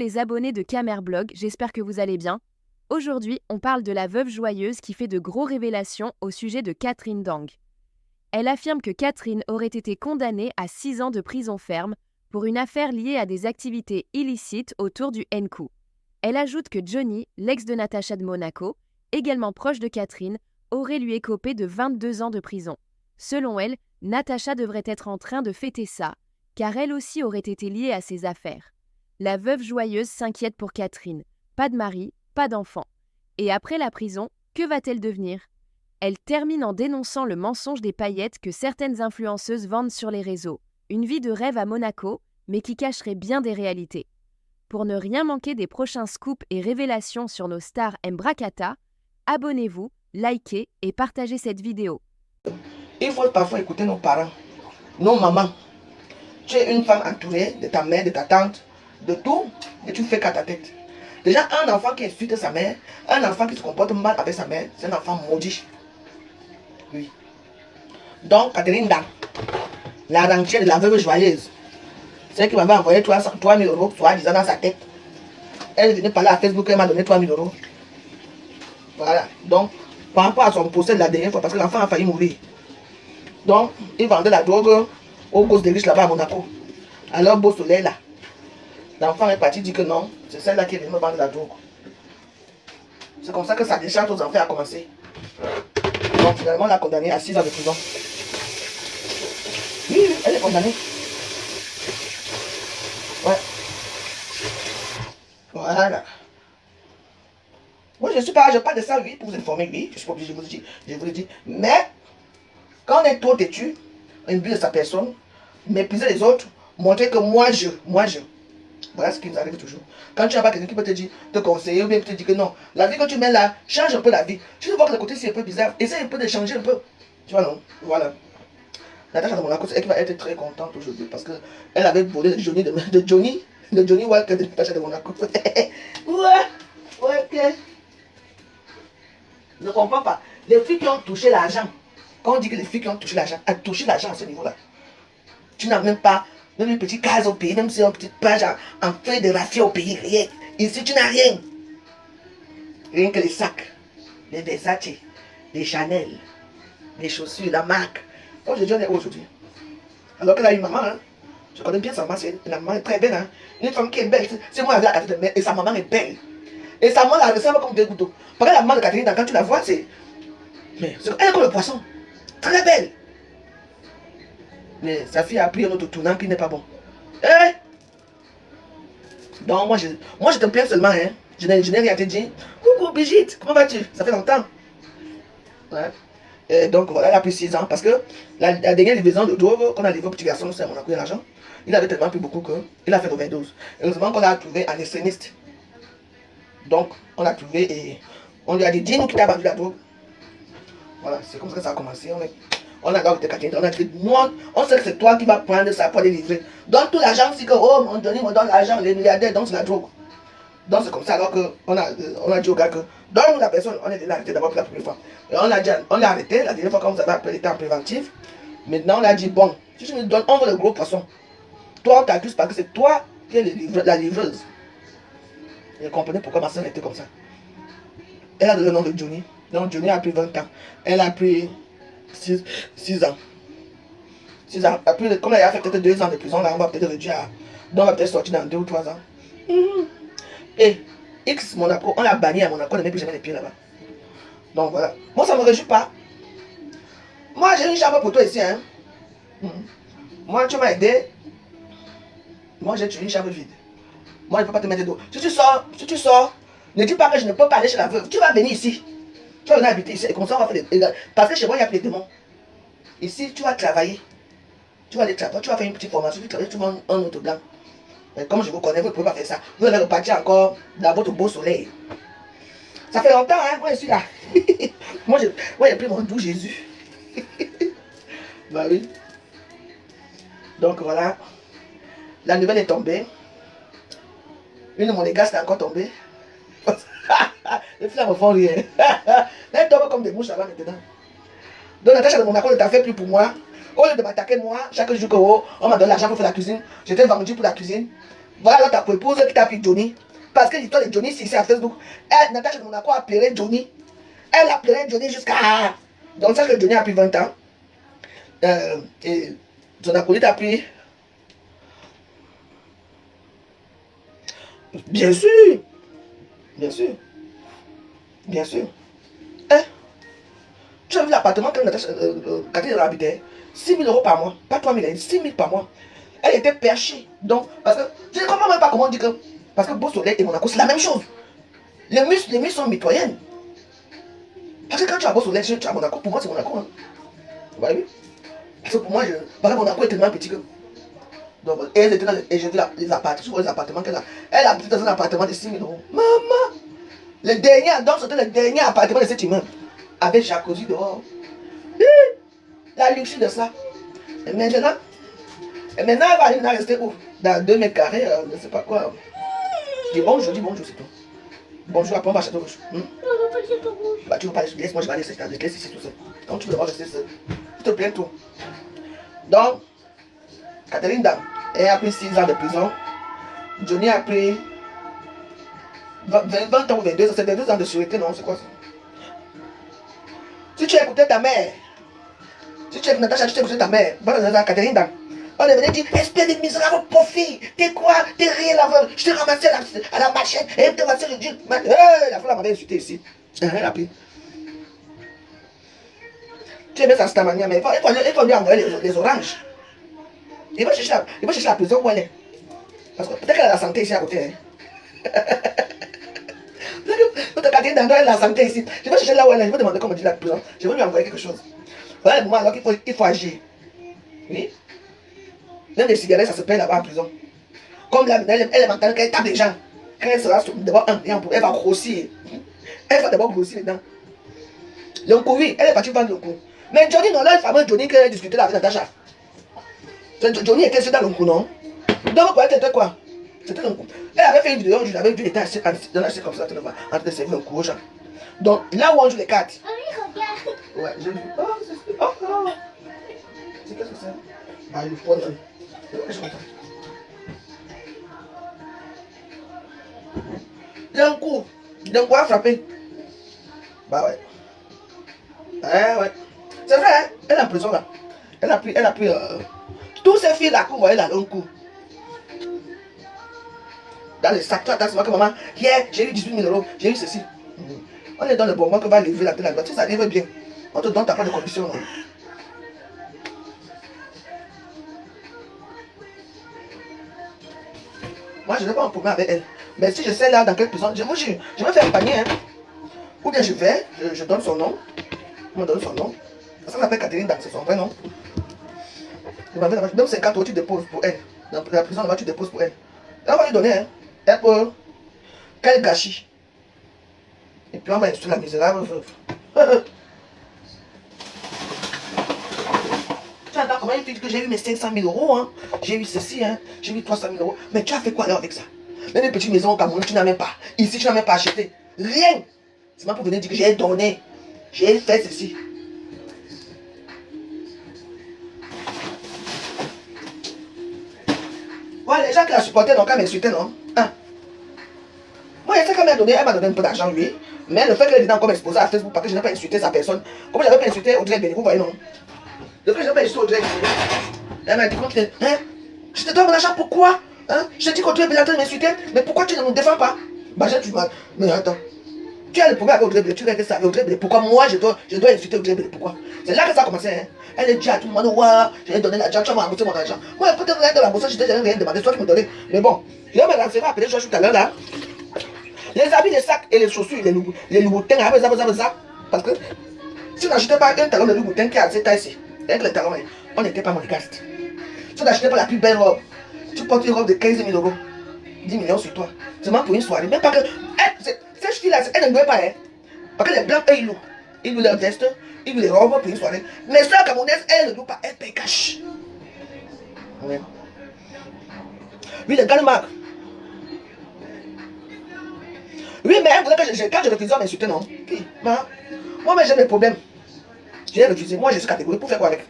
les abonnés de Camerblog, j'espère que vous allez bien. Aujourd'hui, on parle de la veuve joyeuse qui fait de gros révélations au sujet de Catherine Dang. Elle affirme que Catherine aurait été condamnée à 6 ans de prison ferme pour une affaire liée à des activités illicites autour du NQ. Elle ajoute que Johnny, l'ex de Natacha de Monaco, également proche de Catherine, aurait lui écopé de 22 ans de prison. Selon elle, Natacha devrait être en train de fêter ça, car elle aussi aurait été liée à ces affaires. La veuve joyeuse s'inquiète pour Catherine. Pas de mari, pas d'enfant. Et après la prison, que va-t-elle devenir? Elle termine en dénonçant le mensonge des paillettes que certaines influenceuses vendent sur les réseaux. Une vie de rêve à Monaco, mais qui cacherait bien des réalités. Pour ne rien manquer des prochains scoops et révélations sur nos stars Mbrakata, abonnez-vous, likez et partagez cette vidéo. Il faut parfois écouter nos parents, nos mamans. Tu es une femme entourée de ta mère, de ta tante, de tout, et tu fais qu'à ta tête. Déjà, un enfant qui insulte sa mère, un enfant qui se comporte mal avec sa mère, c'est un enfant maudit. Oui. Donc, Catherine Dang, la rentière de la veuve joyeuse, celle qui m'avait envoyé 3 000 euros, soi-disant dans sa tête. Elle est venue parler à Facebook, elle m'a donné 3 000 euros. Voilà. Donc, par rapport à son procès de la dernière fois, parce que l'enfant a failli mourir. Donc, il vendait la drogue aux gosses des riches là-bas à Monaco. Alors, beau soleil là. L'enfant est parti dire que non, c'est celle-là qui est venue me vendre la drogue. C'est comme ça que sa décharge aux enfants a commencé. Donc, finalement, on l'a condamnée à 6 ans de prison. Oui, elle est condamnée. Ouais. Voilà. Moi, je parle de ça, oui, pour vous informer, oui. Je suis pas obligé de vous le dire. Mais, quand on est trop têtu, on but de sa personne, mépriser les autres, montrer que moi je. Voilà ce qui nous arrive toujours. Quand tu n'as pas quelqu'un qui peut te dire, te conseiller, ou bien te dire que non, la vie que tu mets là, change un peu la vie. Tu vois que le côté c'est un peu bizarre, essaye un peu de changer un peu. Tu vois, non? Voilà. Natacha de Monaco, elle va être très contente aujourd'hui parce qu'elle avait volé le Johnny de Johnny Walker de Natacha de Monaco. Ouais, ok. Je ne comprends pas. Les filles qui ont touché l'argent, quand on dit que les filles qui ont touché l'argent, a touché l'argent à ce niveau-là, tu n'as même pas même une petite case au pays, même si c'est une petite page en feuille de raffia au pays, rien. Ici, tu n'as rien. Rien que les sacs, les Versace, les Chanel, les chaussures, la marque. Aujourd'hui, on est aujourd'hui. Alors qu'elle a une maman, hein. Je connais bien sa maman, la maman est très belle. Hein. Une femme qui est belle, c'est moi avec la Catherine de mère, et sa maman est belle. Et sa maman la ressemble comme deux gouttes. Parce que la maman de Catherine, quand tu la vois, c'est. Mais elle est comme le poisson. Très belle. Mais sa fille a pris un autre tournant qui n'est pas bon. Eh? Donc moi je te plains seulement, hein. Je n'ai rien à te dire. Coucou Brigitte, comment vas-tu? Ça fait longtemps. Ouais. Et donc voilà, elle a pris 6 ans parce que la dernière livraison de drogue qu'on a livré au petit garçon, c'est on a pris l'argent. Il avait tellement pris beaucoup qu'il a fait l'overdose. Heureusement qu'on a trouvé un extrémiste. Donc on l'a trouvé et on lui a dit, dis-nous qui t'a vendu la drogue. Voilà, c'est comme ça que ça a commencé. On a donc été Catherine, on a dit, moi, on sait que c'est toi qui vas prendre ça pour les livrer. Donne tout l'argent, si que, oh, mon Johnny me donne l'argent, les milliardaires, donc c'est la drogue. Donc c'est comme ça, alors qu'on a dit au gars que, donne-nous la personne, on était arrêté d'abord pour la première fois. Et on l'a arrêté, la dernière fois quand vous avez appelé l'état en préventif. Maintenant, on a dit, bon, si tu nous donnes, on veut le gros poisson. Toi, on t'accuse parce que c'est toi qui es la livreuse. Et vous comprenez pourquoi ma soeur était comme ça. Elle a donné le nom de Johnny. Donc Johnny a pris 20 ans. Elle a pris 6 ans. 6 ans. Après, comme elle a fait peut-être 2 ans de prison, là, on va peut-être réduire à. Donc on va peut-être sortir dans 2 ou 3 ans. Et X Monaco, on l'a banni à Monaco, on ne met plus jamais les pieds là-bas. Donc voilà. Moi, ça ne me réjouit pas. Moi, j'ai une chambre pour toi ici. Hein. Moi, tu m'as aidé. Moi, j'ai une chambre vide. Moi, je ne peux pas te mettre d'eau. Si tu sors, ne dis pas que je ne peux pas aller chez la veuve. Tu vas venir ici. Tu vas venir habiter ici. Et comme ça, on va faire des. Parce que chez moi, il n'y a plus de démons. Ici, tu vas travailler. Tu vas aller travailler. Tu vas faire une petite formation. Tu vas faire un autre blanc. Mais comme je vous connais, vous ne pouvez pas faire ça. Vous allez repartir encore dans votre beau soleil. Ça fait longtemps, hein, moi je suis là. moi, j'ai pris mon doux Jésus. Bah oui. Donc voilà. La nouvelle est tombée. Une de mon gars, c'est encore tombée. Les filles me font rire. Elles tombent comme des mouches là-bas maintenant. Donc Natacha de Monaco ne t'a fait plus pour moi. Au lieu de m'attaquer moi, chaque jour que on m'a donné l'argent pour faire la cuisine, j'étais vendu pour la cuisine. Voilà ta épouse qui t'a pris Johnny. Parce que l'histoire de Johnny, c'est ici à Facebook. Natacha de Monaco a appelé Johnny. Elle a appelé Johnny jusqu'à... Donc ça que Johnny a pris 20 ans. Et son acolyte a pris... Bien sûr. Bien sûr. Bien sûr. Hein? Tu as vu l'appartement que Natacha Catherine habitait? 6 000 € par mois. Pas 3 000, 6 000 par mois. Elle était perchée. Donc, parce que je ne comprends même pas comment on dit que... Parce que Beau Soleil et Monaco, c'est la même chose. Les muscles sont mitoyennes. Parce que quand tu as Beau Soleil, tu as Monaco, pour moi c'est Monaco. Hein. Vous voyez? Parce que pour moi, parce que Monaco est tellement petit que... Donc, et j'ai vu les appartements qu'elle a. Elle habite dans un appartement de 6 000 €. Maman! Le dernier, donc c'était le dernier appartement de cet immeuble. Avec jacuzzi dehors. La luxe de ça. Et maintenant, elle va rester où? Dans 2 mètres carrés, je ne sais pas quoi. Je dis bonjour, c'est tout. Bonjour, après on va acheter rouge. Bah tu veux pas laisser, laisse-moi, je vais laisser ici tout seul. Donc tu veux devoir rester seul. Je te plains tout. Donc, Catherine Dam, elle a pris 6 ans de prison. Johnny a pris 20 ans ou 22 ans, c'est 22 ans de sûreté, non, c'est quoi ça? Si tu écoutais ta mère, si tu écoutais Natacha, tu écoutais ta mère, Catherine Dam, on est venu dire, espèce de misérable profil, t'es quoi, t'es rien là, je t'ai ramassé à la machine, et elle te ramassé le Dieu. La fois m'avait insulté ici. Elle a pris. Tu aimais ça, c'est ta manière, mais il faut lui envoyer les oranges. Il va chercher la prison où elle est. Parce que peut-être qu'elle a la santé ici à côté. Hein. Peut-être qu'elle a la santé ici. Je vais chercher là où elle est, je vais demander comment dire la prison. Je vais lui envoyer quelque chose. Voilà le moment alors qu'il faut agir. Oui. Même les cigarettes, ça se paye là-bas en prison. Comme là, elle est mentale qu'elle tape les gens. Quand elle sera d'abord elle va grossir. Elle va d'abord grossir les dents. L'oncle, oui, elle est partie vendre l'oncle. Mais Johnny, non, là, le fameux Johnny qui a discuté là avec Natacha. Johnny était dans l'oncle, non? Donc, c'était quoi? C'était l'oncle. Elle avait fait une vidéo où je l'avais vu, il était assis dans la chaise comme ça, en train de servir l'oncle aux gens. Donc, là où on joue les cartes. Ouais, j'ai vu. Oh, c'est... Oh, oh. C'est qu'est-ce que c'est? Ah, il est froid, là. D'un coup a frappé. Bah ouais. Ouais. C'est vrai, hein? Elle est en prison là. Elle a pris tous ces filles là qu'on voyait là, d'un coup. Dans les sacs, toi, c'est moi que maman, hier, j'ai eu 18 000 €, j'ai eu ceci. On est dans le bon moment que va lever la tête là-bas. Si ça arrive bien, on te donne ta part de condition. Là. Moi, je n'ai pas un problème avec elle. Mais si je sais là dans quelle prison, je vais faire un panier. Hein. Ou bien je donne son nom. On me donne son nom. Ça s'appelle Catherine Dam, c'est son vrai nom. Même 50 € tu déposes pour elle. Dans la prison là-bas, tu déposes pour elle. Elle va lui donner, hein. Elle peut. Quel gâchis. Et puis on va instruire la misérable veuve. Tu entends comment il dit que j'ai eu mes 500 000 €, hein. J'ai eu ceci, hein. J'ai eu 300 000 €. Mais tu as fait quoi alors avec ça? Même une petite maison au Cameroun, tu n'as même pas. Ici, tu n'as même pas acheté. Rien. C'est moi pour venir dire que j'ai donné. J'ai fait ceci. Ouais, les gens qui la supportaient n'ont qu'à m'insulter, non? Hein? Moi, je sais qu'elle m'a donné un peu d'argent, oui. Mais le fait qu'elle est dedans comme exposée à Facebook, parce que je n'ai pas insulté sa personne. Comme je n'avais pas insulté Audrey Béni, vous voyez, non? Le fait que je n'ai pas insulté Audrey Béni. Elle m'a dit, hein? Je te donne mon argent, pourquoi? Hein? Je te dis qu'Audrey Béni est en train de m'insulter, mais pourquoi tu ne me défends pas? Bah, j'ai du mal. Mais attends. Tu as le problème avec Audrey Béni, tu règles ça avec Audrey Béni. Pourquoi moi je dois insulter Audrey Béni? Pourquoi? C'est là que ça a commencé, hein? Elle est dit à tout le monde, ouais, je vais donner l'argent, tu vas m'embosser mon argent. Moi, peut-être rien de la bourse, je t'ai rien demandé, toi qui me donnais. Mais bon, je vais me renseigner après, je suis tout à l'heure là. Les habits, les sacs et les chaussures, les louboutins, ça. Parce que si on n'achetait pas un talon de louboutin qui a cette taille-ci, avec les talons, on n'était pas monégaste. Si on n'achetait pas la plus belle robe, tu portes une robe de 15 000 €, 10 millions sur toi. Seulement pour une soirée. Même pas que. Cette fille-là, elle ne louait pas, hein. Parce que les blancs, eux, ils louent. Ils louent leurs vestes, ils louent les robes pour une soirée. Mais ceux camerounaises, elles ne louent pas, elles payent cash. Oui, les gars de marque. Oui, mais elle voulait que quand je refusais, on m'insultait, non? Moi, mais j'ai des problèmes. J'ai refusé. Moi, je suis catégorique. Pour faire quoi avec?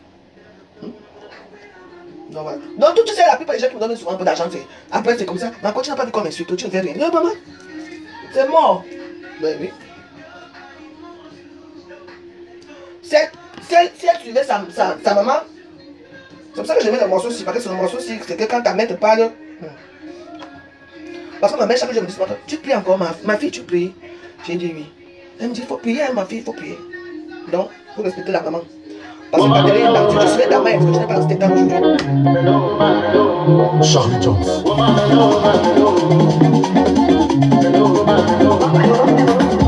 Non, voilà. Donc, tu sais, la plupart des gens qui me donnent souvent un peu d'argent, après c'est comme ça. Mais quand tu n'as pas vu comme insulte, tu ne fais rien. Non, maman, c'est mort. Ben oui. Si elle suivait sa maman, c'est pour ça que je mets le morceau aussi, parce que c'est le morceau aussi, c'est que quand ta mère te parle. Parce que ma mère, chaque jour, je me dis, tu pries encore, ma fille, tu pries. J'ai dit oui. Elle me dit, il faut prier, ma fille, il faut prier. Donc, il faut respecter la maman. Parce que Catherine, je serai ta mère, parce que tu n'es pas dans cet état aujourd'hui. Charlie Jones.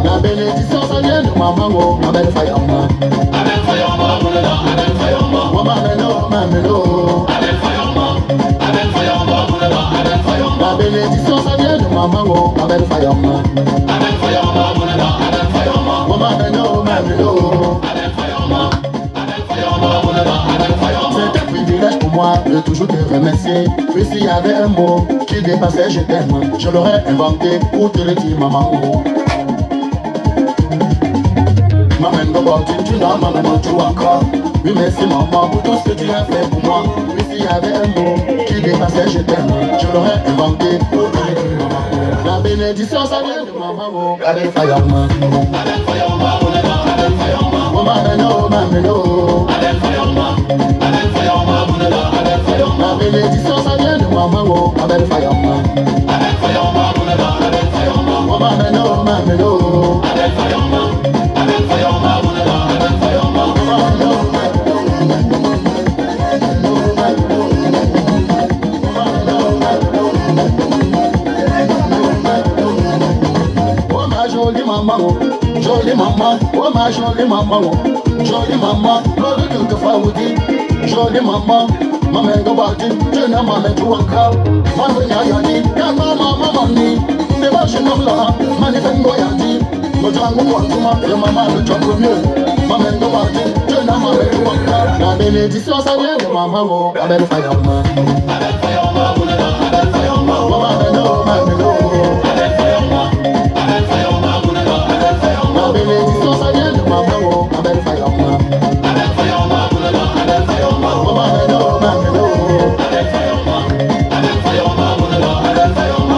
La bénédiction, ça vient de maman, Abel Fayama. Abel Fayama, Abel Fayama. Mamelo, mamelo. Abel Fayama, Abel Fayama, Abel Fayama. La bénédiction, ça vient de maman, Abel Fayama. Abel Fayama, Abel Fayama. Mamelo, mamelo. Abel Fayama, Abel Fayama, Abel Fayama. C'est un privilège pour moi de toujours te remercier. Puis s'il y avait un mot qui dépassait je t'aime, je l'aurais inventé pour te le dire, maman. Maman, tu n'as maman, tu encore. Oui, merci maman pour tout ce que tu as fait pour moi. Oui, s'il y avait un mot qui dépassait je t'aime, je l'aurais inventé pour te le dire, maman. La bénédiction, ça vient de maman. Abel Fayama. Abel Fayama, Abel Fayama. Mamelo, mamelo. Abel Fayama. Abel Fayama, Abel Fayama. La bénédiction, ça vient de maman. Abel Fayama. Abel Fayama, Abel Fayama. Mamelo, mamelo. Abel Fayama. Abel Fayama, Abel Fayama. Oh ma jolie maman, jolie maman, oh ma jolie maman, jolie maman, l'autre quelquefois vous dit, jolie maman, maman de bâti, tu n'as maman tu encore, maman yayani, ya maman ni, ne va chez nous là, manifeste goyati, le django quoi, et maman le django mieux, maman de bâti, tu n'as maman tu encore, la bénédiction ça vient de maman, Abel Fayama, Abel Fayama, Abel Fayama, mamelo, mamelo, Abel Fayama, Abel Fayama, Abel Fayama, la bénédiction ça vient de maman, Abel Fayama, Abel Fayama, Abel Fayama, mamelo, mamelo, Abel Fayama, Abel Fayama, Abel Fayama.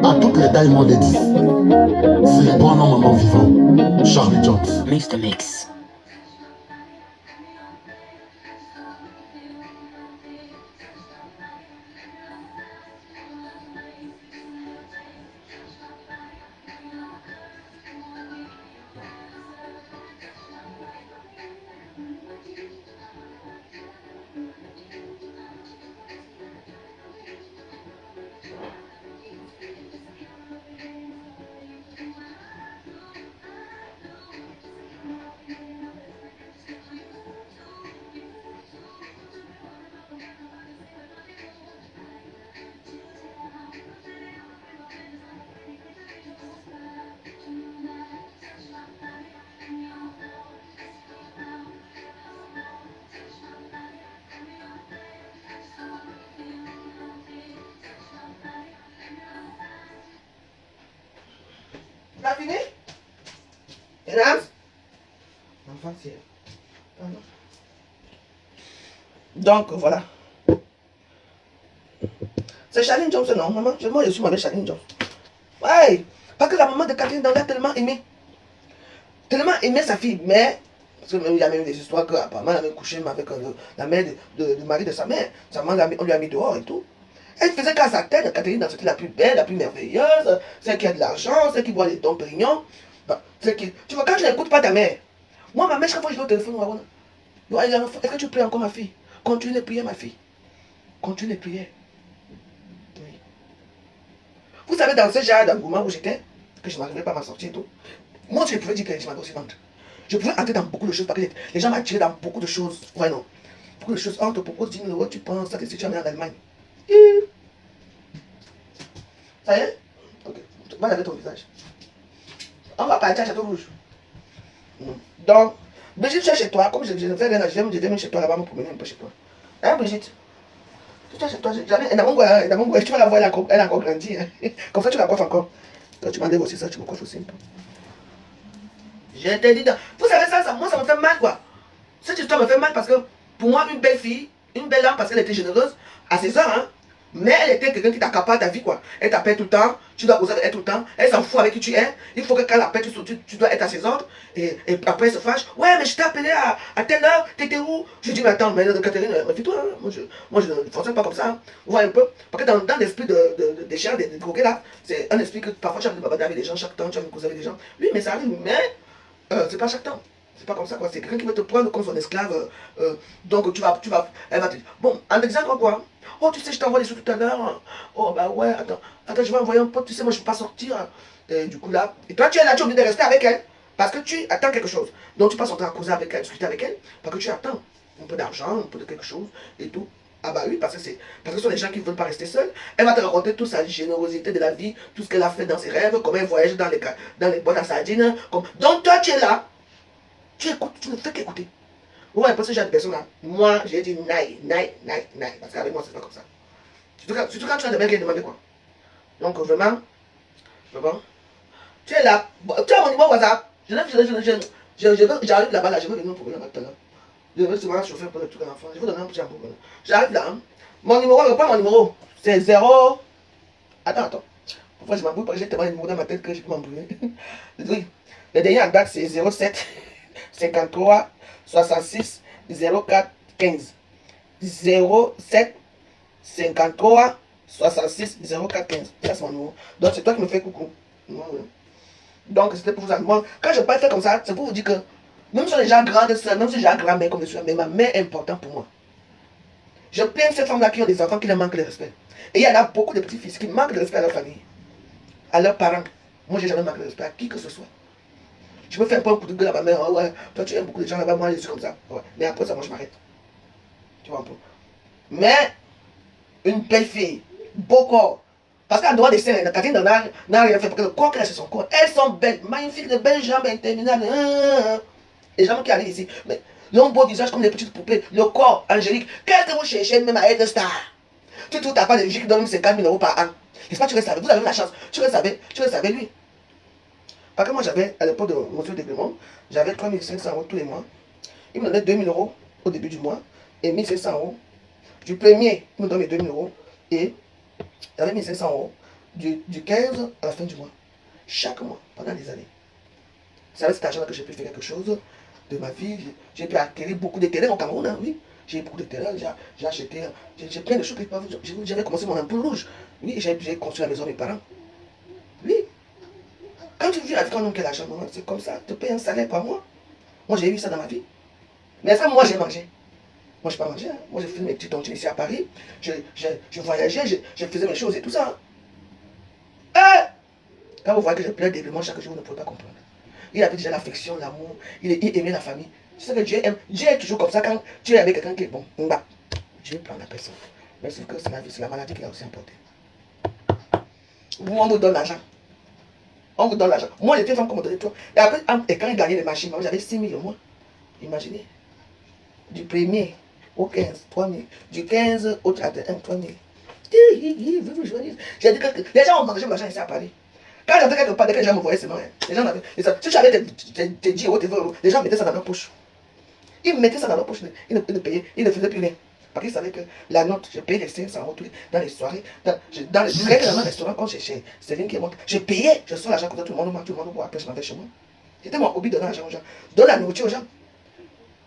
À toutes les tailles monde 10, c'est les bons noms maman vivant. Charlie Jones. Mr. Mix. Tu as fini? Mesdames? Enfant, c'est... Pardon. Donc, voilà. C'est Charlie Jones, non, maman? Moi, je suis ma Charlie Jones. Ouais, parce que la maman de Catherine Dang a tellement aimé sa fille, mais... Parce qu'il y a même des histoires qu'apparemment, elle avait couché avec la mère du mari de sa mère. Sa mère, on lui a mis dehors et tout. Elle faisait qu'à sa tête, Catherine Dang, c'était la plus belle, la plus merveilleuse, celle qui a de l'argent, celle qui boit les dons Pérignon. Tu vois, quand tu n'écoutes pas ta mère, moi, ma mère, chaque fois que je vais au téléphone, est-ce que tu pries encore, ma fille? Continue de prier, ma fille. Continue de prier. Oui. Vous savez, dans ce genre d'engouement où j'étais, que je n'arrivais pas à m'en sortir et tout, moi, je pouvais dire que je m'avais aussi vendre. Je pouvais entrer dans beaucoup de choses parce que les gens m'attiraient dans beaucoup de choses. Ouais, non. Beaucoup de choses. On te propose 10 000 €, tu penses que si tu amènes en Allemagne. Ça y est? Ok. Va laver ton visage. On va partir à Château Rouge. Donc, Brigitte, tu es chez toi, comme je ne fais rien, je vais venir chez toi là-bas, me promener un peu chez toi. Hein, Brigitte? Tu es chez toi, tu vas la voir, elle a encore grandi. Hein. Comme ça, tu la coiffes encore. Toi, tu m'enlèves aussi ça, tu me coiffes aussi un peu. Je t'ai dit, vous savez ça, moi ça me fait mal quoi. Cette histoire me fait mal parce que pour moi, une belle fille, une belle âme parce qu'elle était généreuse à ses heures, hein. Mais elle était quelqu'un qui t'accapare ta vie quoi. Elle t'appelle tout le temps, tu dois causer avec elle tout le temps, elle s'en fout avec qui tu es. Il faut que quand elle appelle, tu dois être à ses ordres. Et après elle se fâche. Ouais, mais je t'ai appelé à telle heure, t'étais où? Je dis, mais attends, mais Catherine, méfie-toi, hein. Moi je ne fonctionne pas comme ça. Hein. Vous voyez un peu? Parce que dans l'esprit des chiens, des drogués là, c'est un esprit que parfois tu as envie de bavarder avec les gens chaque temps, tu as envie de causer avec les gens. Oui, mais ça arrive, mais c'est pas chaque temps. C'est pas comme ça quoi. C'est quelqu'un qui veut te prendre comme son esclave. Donc elle va te dire. Bon, en exemple quoi? Oh, tu sais, je t'envoie des sous tout à l'heure. Oh, bah ouais, attends, je vais envoyer un pote. Tu sais, moi, je peux pas sortir. Et du coup, là. Et toi, tu es là, tu es obligé de rester avec elle. Parce que tu attends quelque chose. Donc, tu passes ton temps à causer avec elle, discuter avec elle. Parce que tu attends un peu d'argent, un peu de quelque chose et tout. Ah, bah oui, parce que ce sont des gens qui ne veulent pas rester seuls. Elle va te raconter toute sa générosité de la vie, tout ce qu'elle a fait dans ses rêves, comment elle voyage dans les boîtes à sardines. Donc, toi, tu es là. Tu écoutes, tu ne fais qu'écouter. Ouais, parce que j'ai une personne là. Moi, j'ai dit naï. Parce qu'avec moi, c'est pas comme ça. Surtout quand tu as des mecs qui demandent quoi. Donc, vraiment, tu es là. Tu as mon numéro WhatsApp. J'arrive là-bas, là, je veux venir pour venir maintenant. Je veux souvent chauffer pour le truc à l'enfant. Je veux donner un petit peu. J'arrive là. Hein. Mon numéro, pas mon numéro. C'est 0. Attends. Pourquoi je m'embrouille? Parce que j'ai tellement de numéros dans ma tête que je peux m'embrouiller. Oui. Le dernier en date, c'est 07 53 66 04 15. 07 53 66 04 15. Ça, c'est mon numéro. Donc, c'est toi qui me fais coucou. Donc, c'était pour vous ça. Moi, quand je parle comme ça, c'est pour vous dire que même si les gens grandes sœurs, même si j'ai un grand-mère comme je suis, mais ma mère est importante pour moi. Je plains ces femmes-là qui ont des enfants qui leur manquent de respect. Et il y en a beaucoup de petits-fils qui manquent de respect à leur famille, à leurs parents. Moi, j'ai jamais manqué de respect à qui que ce soit. Je peux faire un peu un coup de gueule à ma mère. Oh, ouais, toi, tu aimes beaucoup de gens là-bas, moi, je suis comme ça. Ouais. Mais après ça, moi, je m'arrête. Tu vois un peu. Mais, une belle fille, beau corps. Parce qu'en dehors des scènes, Catherine n'a rien fait. Parce que le corps qu'elle a, c'est son corps. Elles sont belles, magnifiques, de belles jambes interminables. Les jambes qui arrivent ici. Mais, l'ont beau visage comme des petites poupées. Le corps angélique. Qu'est-ce que vous cherchez même à être star? Tu trouves ta part de vie qui donne 50 000 € par an. N'est-ce pas, tu restes avec. Vous avez la chance. Tu restes avec lui. Parce que moi, j'avais, à l'époque de mon déploiement, j'avais 3 500 € tous les mois. Il me donnait 2 000 € au début du mois et 1 500 €. Du premier, il me donnait 2 000 € et j'avais 1 500 € du 15 à la fin du mois. Chaque mois, pendant des années. C'est avec cet argent-là que j'ai pu faire quelque chose de ma vie. J'ai pu acquérir beaucoup de terrains au Cameroun, hein, oui. J'ai beaucoup de terrains, j'ai acheté, j'ai plein de choses que j'avais commencé mon ampoule rouge. Oui, j'ai construit la maison de mes parents. Oui. Quand tu vis avec un homme qui a l'argent, c'est comme ça, tu payes un salaire par mois. Moi, j'ai eu ça dans ma vie. Mais est-ce que moi, j'ai mangé? Moi, je n'ai pas mangé. Hein. Moi, j'ai fait mes petits tontines ici à Paris. Je voyageais, je faisais mes choses et tout ça. Hein? Quand vous voyez que je pleure d'événements chaque jour, vous ne pouvez pas comprendre. Il avait déjà l'affection, l'amour, il aimait la famille. Tu sais que Dieu aime. Dieu est toujours comme ça quand tu es avec quelqu'un qui est bon. Dieu prend la personne. Mais c'est que c'est la vie, c'est la maladie qui a aussi importé. Vous, on vous donne l'argent. On vous donne l'argent. Moi, j'étais femme comme on donnait tout. Et après, et quand il gagnait les machines, j'avais 6 000 au mois. Imaginez. Du premier au 15, 3 000. Du 15 au 31, 3 000. J'ai dit que les gens ont mangé mon argent ici à Paris. Quand j'entrais quelque part, dès que les gens me voyaient, c'est non. Les gens n'avaient. Si j'avais des 10 euros, les gens mettaient ça dans leur poche. Ils mettaient ça dans leur poche. Ils ne payaient, ils ne faisaient plus rien. Parce qu'ils savaient que la note, je payais les 500 € dans les soirées, dans les restaurants, quand c'est Céline qui monte. Je payais, je sors l'argent comme tout le monde boit, après je m'en vais chez moi. C'était mon hobby de donner l'argent aux gens. Je donne la nourriture aux gens.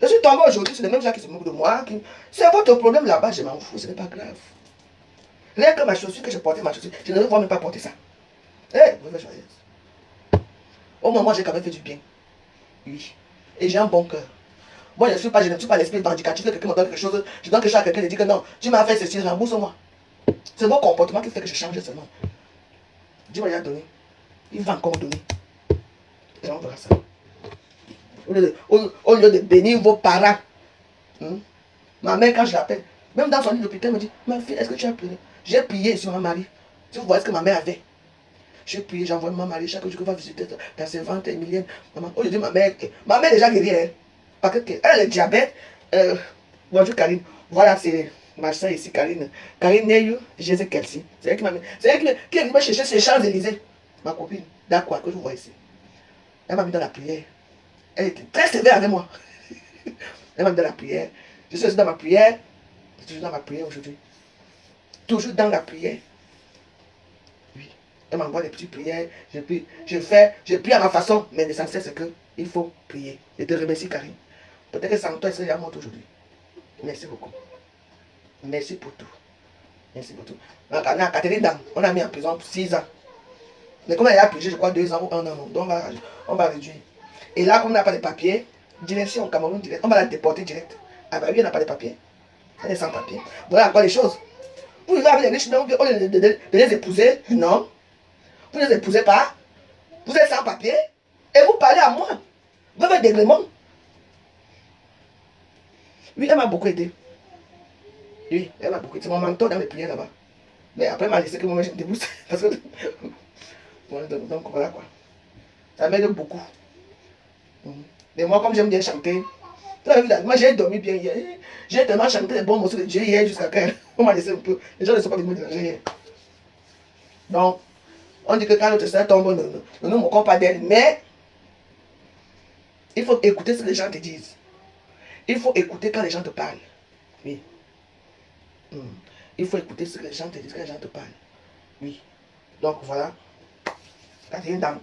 Je suis tombé aujourd'hui, c'est les mêmes gens qui se moquent de moi. C'est votre problème là-bas, je m'en fous, ce n'est pas grave. Rien que ma chaussure, que je portais ma chaussure, je ne veux même pas porter ça. Mauvaise joyeuse. Au moins, moi j'ai quand même fait du bien. Oui. Et j'ai un bon cœur. Moi, je ne suis pas l'esprit vindicatif que quelqu'un me donne quelque chose. Je donne quelque chose à quelqu'un et dit que non, tu m'as fait ceci, rembourse-moi. C'est mon comportement qui fait que je change seulement. Dieu m'a déjà donné. Il va encore me donner. Et on verra ça. Au lieu de bénir vos parents. Ma mère, quand je l'appelle, même dans son lit d'hôpital, elle me dit, ma fille, est-ce que tu as prié? J'ai prié sur mon mari. Si vous voyez ce que ma mère avait. Je prie, j'envoie ma mari chaque jour qu'on va visiter ta servante Emilienne. Maman, aujourd'hui, ma mère est déjà guérie. Hein. Parce qu'elle a le diabète. Bonjour Karine. Voilà, c'est ma soeur ici, Karine. Karine Neyou, Jésus Kelsey. C'est elle qui est venue me chercher ces Champs-Élysées. Ma copine, d'accord, que je vois ici. Elle m'a mis dans la prière. Elle était très sévère avec moi. Elle m'a mis dans la prière. Je suis aussi dans ma prière. Je suis toujours dans ma prière aujourd'hui. Toujours dans la prière. Oui. Elle m'envoie des petites prières. Je prie à ma façon. Mais l'essentiel, c'est qu'il faut prier. Je te remercie, Karine. Peut-être que sans toi, elle serait morte aujourd'hui. Merci beaucoup. Merci pour tout. Merci pour tout. Catherine Dam, on a mis en prison pour 6 ans. Mais comme elle a purgé, je crois, 2 ans ou 1 an, donc on va réduire. Et là, comme on n'a pas de papiers, direction au Cameroun direct, on va la déporter direct. Ah bah oui, elle n'a pas de papiers. Elle est sans papiers. Voilà encore les choses. Vous avez les riches, donc, de les épouser, non. Vous ne les épousez pas. Vous êtes sans papiers. Et vous parlez à moi. Vous avez des dégrèments. Oui, elle m'a beaucoup aidé. Oui, elle m'a beaucoup aidé. C'est mon mentor dans les prières là-bas. Mais après, elle m'a laissé que moi, je me débousse. Parce que... donc voilà quoi. Ça m'aide beaucoup. Mais moi, comme j'aime bien chanter, moi j'ai dormi bien hier. J'ai tellement chanté les bons morceaux de Dieu hier jusqu'à quand on m'a laissé un peu. Les gens ne sont pas venus me déranger hier. Donc, on dit que quand notre sœur tombe, nous ne nous moquons pas d'elle. Mais, il faut écouter ce que les gens te disent. Il faut écouter quand les gens te parlent. Oui. Il faut écouter ce que les gens te disent quand les gens te parlent. Oui. Donc voilà. Catherine Dam.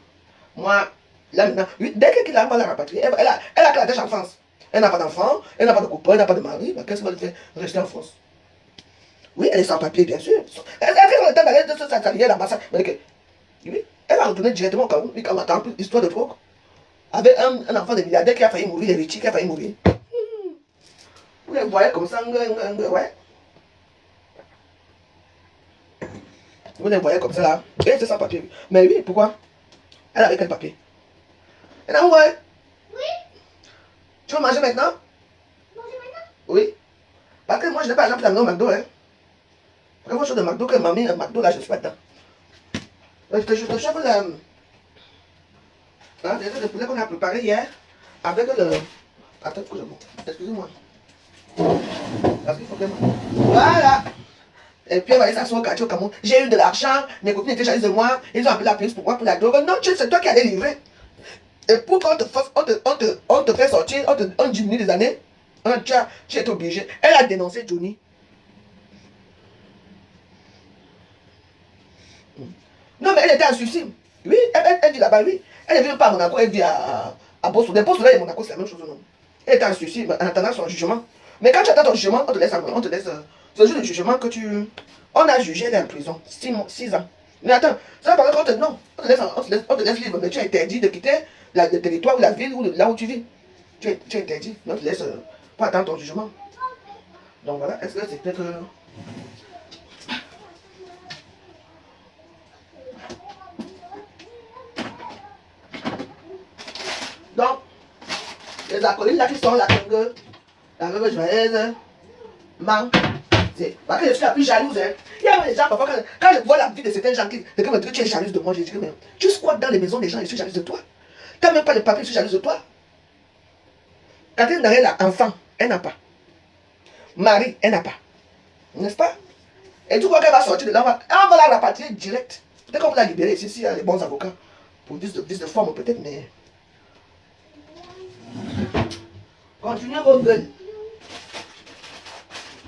Moi, là maintenant, dès qu'elle a la rapatrier, elle a que la tâche en France. Elle n'a pas d'enfant, elle n'a pas de copain, elle n'a pas de mari. Qu'est-ce qu'elle va faire? Rester en France. Oui, elle est sans papier, bien sûr. Elle a le temps d'aller de sa carrière à l'ambassade. Oui, elle va retourner directement au Cameroun. Oui, quand on attend une histoire de drogue. Avec un enfant de milliardaire qui a failli mourir, Richie qui a failli mourir. Vous les voyez comme ça, ouais. Vous les voyez comme ça là. Et c'est sans papier. Mais oui, pourquoi? Elle avait quel papier? Elle a ouais. Oui. Tu veux manger maintenant? Manger maintenant? Oui. Parce que moi je n'ai pas l'argent pour t'amener au McDo, hein. Parce que moi je suis de McDo, que mamie, un McDo là, je ne suis pas dedans. Je te chope le. Le poulet qu'on a préparé hier. Avec le. Attends, que je monte. Excusez-moi. Parce qu'il faut que. Voilà. Et puis elle va aller s'asseoir au quartier au Cameroun. J'ai eu de l'argent, mes copines étaient jaloux de moi, ils ont appelé la police pour moi pour la drogue. Non, c'est toi qui allais livrer. Et pour qu'on te fasse, on te fait sortir, on diminue des années, tu es obligé. Elle a dénoncé Johnny. Non, mais elle était en suicide. Oui, elle dit là-bas, oui. Elle ne vit pas à Monaco, elle vit à Bosso. Les Bosso là et Monaco, c'est la même chose, non? Elle était en suicide en attendant son jugement. Mais quand tu attends ton jugement, on te laisse. C'est le jour du jugement que tu. On a jugé, elle est en prison. 6 ans. Mais attends, ça par contre, non. On te laisse libre, mais tu es interdit de quitter le territoire ou la ville ou là où tu vis. Tu es interdit. Mais on te laisse pas attendre ton jugement. Donc voilà, est-ce que c'est peut-être. Donc, les acolytes là qui sont la veuve joyeuse, man. C'est parce que je suis la plus jalouse. Hein. Il y a des gens, parfois, quand je vois la vie de certains gens qui me disent que tu es jalouse de moi, je dis que mais tu squattes dans les maisons des gens et je suis jalouse de toi. Tu n'as même pas de papier, je suis jalouse de toi. Catherine Darel a enfant, elle n'a pas. Mari, elle n'a pas. N'est-ce pas? Et tu crois qu'elle va sortir de là, on va la rapatrier direct. Peut-être qu'on va la libérer ici, s'il y a les bons avocats. Pour 10 de forme peut-être, mais. Continuez vos gueules.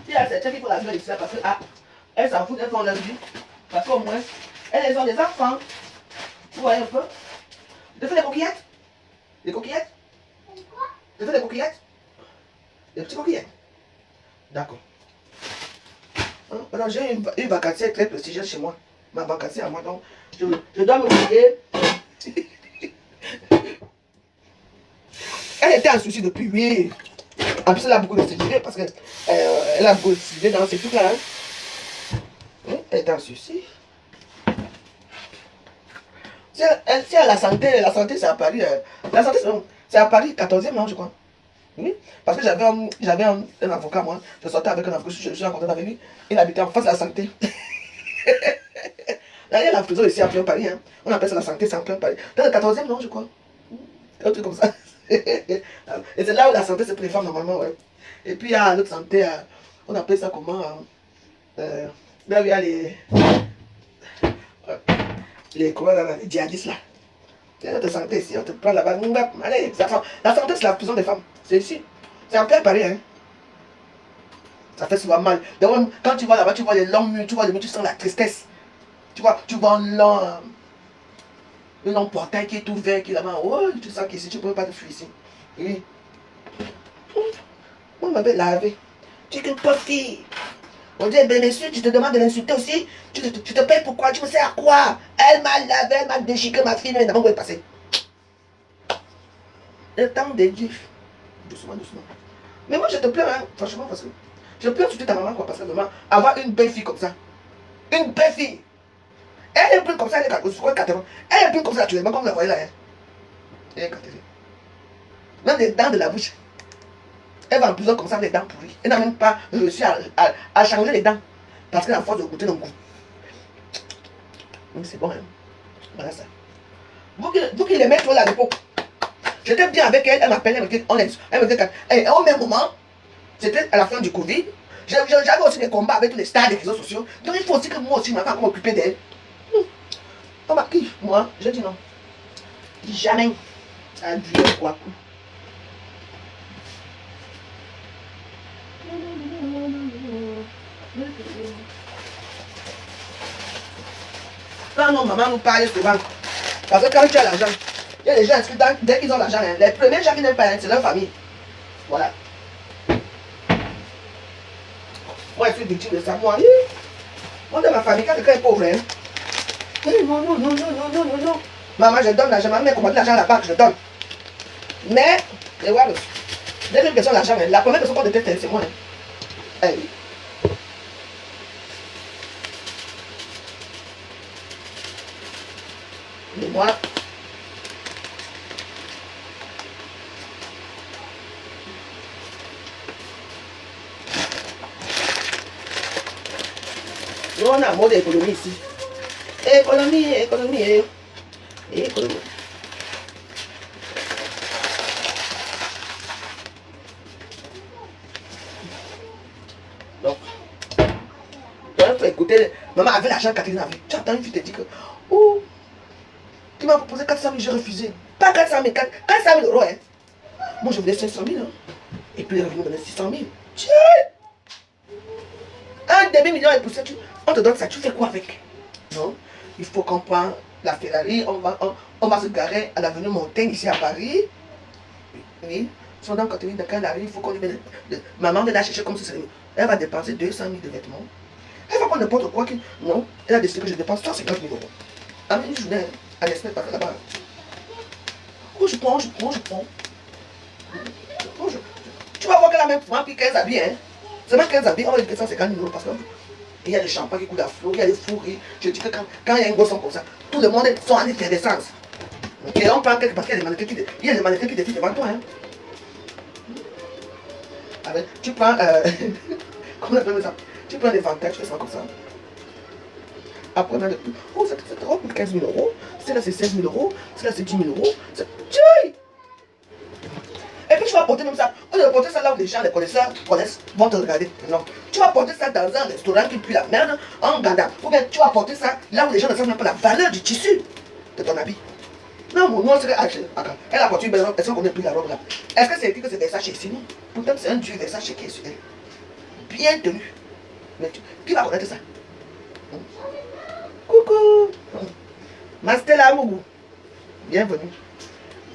Il y a certains qui font la gueule ici parce que, elles s'en foutent, elles font leur vie. Parce qu'au moins, elles ont des enfants. Vous voyez un peu? Tu fais des coquillettes? Des coquillettes? Tu fais des coquillettes? Des petites coquillettes? D'accord. Alors, j'ai une vacancière très prestigieuse chez moi. Ma vacancière à moi, donc, je dois me payer. Elle était en souci depuis 8. En plus, elle a beaucoup de sécurité parce qu'elle a beaucoup de sécurité dans ces trucs-là. Hein. Elle est en souci. Si elle a la santé c'est à Paris. La santé, c'est à Paris, 14e, non, je crois. Oui, parce que j'avais un avocat, moi. Je sortais avec un avocat, je suis en contact avec lui. Il habitait en face de la santé. Là, il y a la prison ici en plein Paris. Hein. On appelle ça la santé, c'est en plein Paris. Dans le 14e, non, je crois. Un truc comme ça. Et c'est là où la santé, c'est pour les femmes, normalement, ouais. Et puis, il y a l'autre santé, on appelle ça comment là où il y a les djihadistes, là. Il y a notre santé ici, on te prend là-bas. Allez, la santé, c'est la prison des femmes. C'est ici. C'est en plein Paris, hein. Ça fait souvent mal. Donc, quand tu vas là-bas, tu vois les longs murs, tu sens la tristesse. Tu vois un long portail qui est ouvert, qui est là-bas. Oh, tu sens qu'ici, tu ne peux pas te fuir ici. Oui. On m'avait lavé. Tu es qu'une pauvre fille. On dit, bien sûr, tu te demandes de l'insulter aussi. Tu te payes pourquoi? Tu me sais à quoi? Elle m'a lavé, elle m'a déchiqué ma fille, mais où est passé? Le temps de Dieu. Doucement, doucement. Mais moi, je te plains, hein, franchement, parce que je pleure surtout ta maman, quoi, parce que maman, avoir une belle fille comme ça, une belle fille, elle est plus comme ça, elle est 80 ans, elle est plus comme ça naturellement, comme vous la voyez là, hein. Elle est 80. Même les dents de la bouche, elle va en prison comme ça, avec les dents pourries. Elle n'a même pas réussi à changer les dents, parce qu'elle a force de goûter nos goût. Donc c'est bon, hein. Voilà ça. Vous qui l'aimez trop là, l'époque, j'étais bien avec elle, elle m'appelait, elle me dit, et au même moment, c'était à la fin du Covid. J'avais aussi des combats avec tous les stars des réseaux sociaux. Donc il faut aussi que moi aussi, je m'en m'occuper d'elle. On m'a qui? Moi, je dis non. Jamais. Adieu, quoi. Quand nos mamans nous parlent souvent, parce que quand tu as l'argent, il y a des gens inscrits dès qu'ils ont l'argent, hein, les premiers gens qui n'aiment pas, c'est leur famille. Voilà. Moi, je suis victime de ça. Moi, dans ma famille, quand quelqu'un est pauvre, hein, non, non, non, non, non, non, non, non. Maman, je donne l'argent. Maman, comment l'argent à la banque, je donne. Mais, les voilà, dès qu'une personne a l'argent, la première personne qu'on détecte, c'est moi. Hein. Eh oui. Mais moi, nous, on a un mot d'économie ici. Économie, économie, économie. Donc, il faut écouter. Maman avait l'argent, Catherine avait. Tu attends, une fille te dit que, oh, tu m'as proposé 400 000, j'ai refusé. Pas 400 000, 400 000 euros, hein. Moi, je voulais 500 000, hein. Et puis, il est revenu me donner 600 000. Tiens! Un demi-million et pour ça, on te donne ça, tu fais quoi avec? Non, il faut qu'on prenne la Ferrari, on va se garer à l'avenue Montaigne ici à Paris. Oui, sondant quand elle arrive, il faut qu'on lui mette. Maman va la chercher comme si c'était. Elle va dépenser 200 000 de vêtements. Elle va prendre n'importe quoi. Non, elle a décidé que je dépense 150 000 euros. Ah, mais une journée à l'espèce parce que là-bas. Oh, je prends. Tu vas voir qu'elle a même pris 15 habits, hein. C'est même 15 habits, on va dire 150 000 euros parce que. Il y a des champagne qui coulent à flot, il y a des fourris. Je dis que quand il y a une grosse somme comme ça, tout le monde sont en effervescence. Et on prend quelque parce qu'il y a des mannequins qui défilent devant toi. Hein. Avec, tu prends, comment on appelle ça? Tu prends des vantages, tu fais ça comme ça. Après, on a oh, cette robe coûte 15 000 euros, celle-là c'est 16 000 euros, celle-là c'est 10 000 euros. Tchouï! Et puis tu vas porter même ça. On va porter ça là où les gens, les connaisseurs, vont te regarder. Non. Tu vas porter ça dans un restaurant qui pue la merde, en Ganda. Ou bien tu vas porter ça là où les gens ne savent même pas la valeur du tissu de ton habit. Non, mon nom serait acheté. Elle a porté une belle robe. Est-ce qu'on connaît plus la robe là? Est-ce que c'est écrit que c'est Versace ici? Non. Pourtant c'est un dieu Versace qui est sur elle. Bien tenu. Mais qui va connaître ça? Coucou. Mastela Mougou. Bienvenue.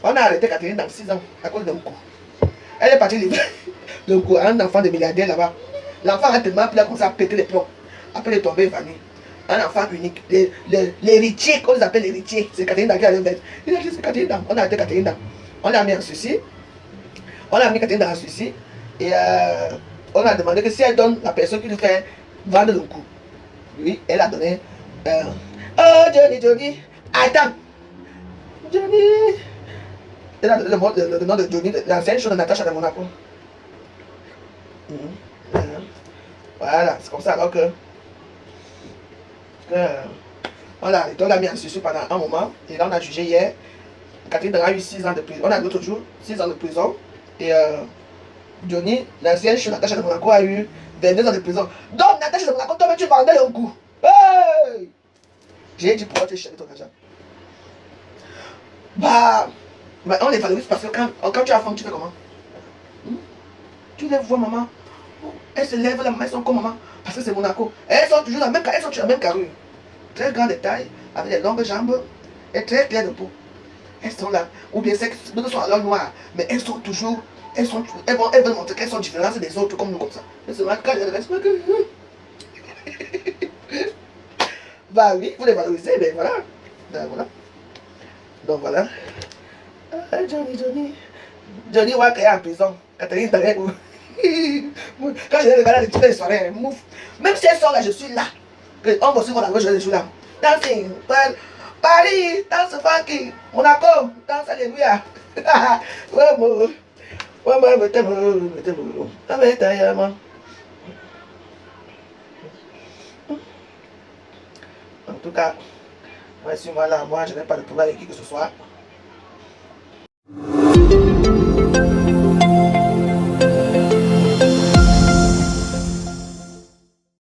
On a arrêté Catherine dans 6 ans à cause d'un coup. Elle est partie livrer d'un coup à un enfant de milliardaire là-bas. L'enfant a tellement pris, comme ça, à péter les plombs. Après, il est tombé évanoui. Un enfant unique. L'héritier, qu'on les appelle l'héritier. C'est Catherine qui a le bête. Il a dit c'est Catherine. On a arrêté Catherine. On l'a mis en souci. On a mis Catherine en souci. Et on a demandé que si elle donne la personne qui lui fait vendre le coup. Oui, elle a donné. Oh, Johnny. Attends. Johnny. Elle a donné le nom de Johnny, l'ancienne chose de Natacha de Monaco. Voilà, c'est comme ça alors que On l'a arrêté, on l'a mis en suspens pendant un moment. Et là, on a jugé hier. Catherine a eu 6 ans de prison. On a l'autre jour 6 ans de prison. Et Johnny, l'ancienne chef Natacha de Monaco, a eu 22 ans de prison. Donc, Natacha de Monaco, toi, tu vendais un coup. Hey! J'ai dit pourquoi tu es cher de ton argent. Bah, on les valorise parce que quand tu as faim, tu fais comment? Tu les vois, maman. Elles se lèvent, la main, elles sont comme maman. Parce que c'est Monaco. Elles sont toujours elles sont sur la même carrure. Très grande de taille, avec des longues jambes et très claires de peau. Elles sont là. Ou bien elles sont alors noires. Mais elles sont toujours. Elles veulent montrer qu'elles sont différentes des autres comme nous comme ça. Elles se marquent quand elles restent. Bah oui, vous les valorisez, mais voilà. Ben voilà. Donc voilà. Ah, Johnny. Johnny Walker est en prison. Catherine Tarek. Quand je les regarde toutes les soirées, mouf. Même si elles sont là, je suis là. On va suivre la gauche, je suis là. Dancing. Paris, danse funky. Monaco, danse alléluia. Ouais, moi. Ouais, moi, mettez-moi. En tout cas, moi, si moi là, moi, je n'ai pas de problème avec qui que ce soit.